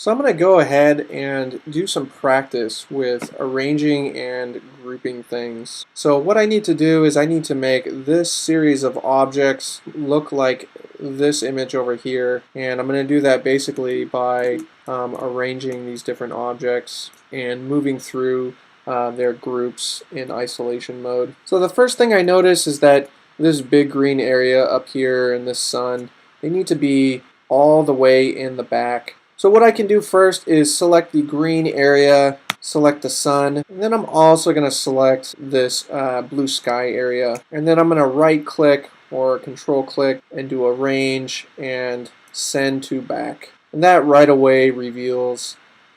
So I'm going to go ahead and do some practice with arranging and grouping things. So what I need to do is I need to make this series of objects look like this image over here, and I'm going to do that basically by arranging these different objects and moving through their groups in isolation mode. So the first thing I notice is that this big green area up here and this sun, they need to be all the way in the back. So what I can do first is select the green area, select the sun, and then I'm also going to select this blue sky area. And then I'm going to right click or control click and do arrange and send to back. And that right away reveals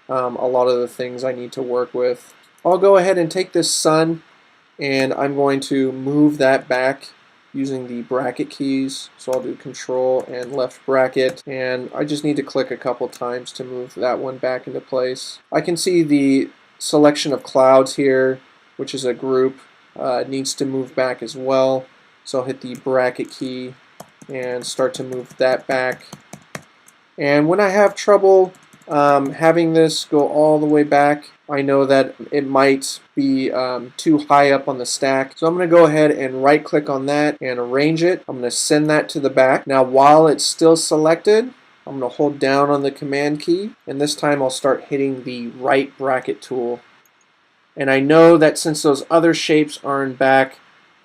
a lot of the things I need to work with. I'll go ahead and take this sun and I'm going to move that back using the bracket keys. So I'll do control and left bracket, and I just need to click a couple times to move that one back into place. I can see the selection of clouds here, which is a group, needs to move back as well. So I'll hit the bracket key and start to move that back. And when I have trouble having this go all the way back, I know that it might be too high up on the stack. So I'm going to go ahead and right click on that and arrange it. I'm going to send that to the back. Now while it's still selected, I'm going to hold down on the command key, and this time I'll start hitting the right bracket tool. And I know that since those other shapes are in back,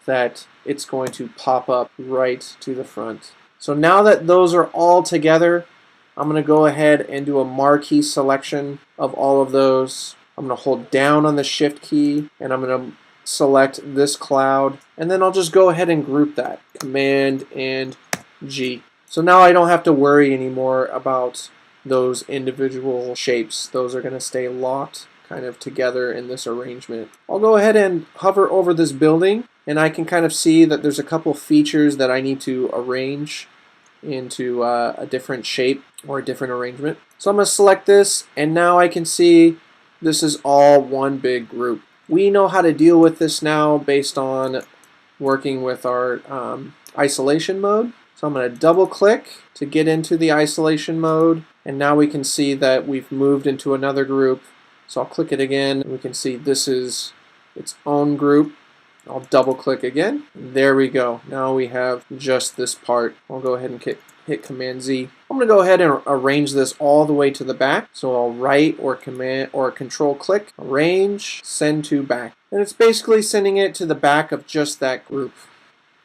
that it's going to pop up right to the front. So now that those are all together, I'm going to go ahead and do a marquee selection of all of those. I'm going to hold down on the shift key and I'm going to select this cloud, and then I'll just go ahead and group that. Command and G. So now I don't have to worry anymore about those individual shapes. Those are going to stay locked kind of together in this arrangement. I'll go ahead and hover over this building, and I can kind of see that there's a couple features that I need to arrange into a different shape or a different arrangement. So I'm going to select this, and now I can see this is all one big group. We know how to deal with this now based on working with our isolation mode. So I'm going to double click to get into the isolation mode, and now we can see that we've moved into another group. So I'll click it again, and we can see this is its own group. I'll double click again. There we go. Now we have just this part. I'll go ahead and hit Command Z. I'm going to go ahead and arrange this all the way to the back. So I'll right or command or control click, arrange, send to back. And it's basically sending it to the back of just that group.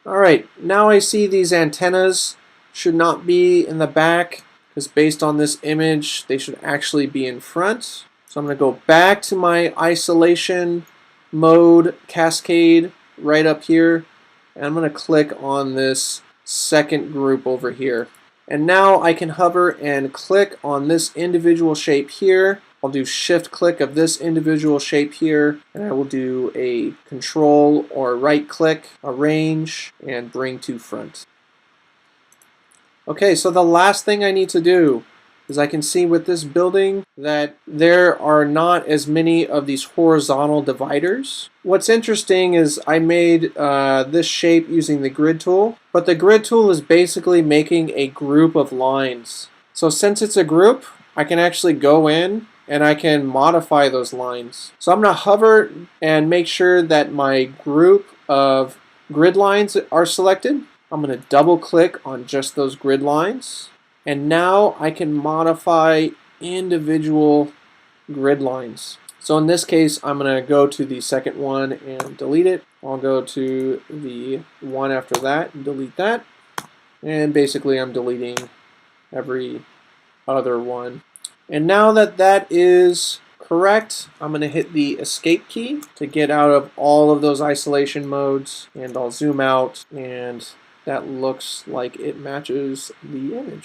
Alright, now I see these antennas should not be in the back, because based on this image they should actually be in front. So I'm going to go back to my isolation mode cascade right up here, and I'm going to click on this second group over here. And now I can hover and click on this individual shape here. I'll do shift click of this individual shape here, and I will do a control or right click, arrange, and bring to front. Okay, so the last thing I need to do is I can see with this building that there are not as many of these horizontal dividers. What's interesting is I made this shape using the grid tool, but the grid tool is basically making a group of lines. So since it's a group, I can actually go in and I can modify those lines. So I'm going to hover and make sure that my group of grid lines are selected. I'm going to double click on just those grid lines. And now I can modify individual grid lines. So in this case, I'm going to go to the second one and delete it. I'll go to the one after that and delete that. And basically I'm deleting every other one. And now that that is correct, I'm going to hit the escape key to get out of all of those isolation modes. And I'll zoom out, and that looks like it matches the image.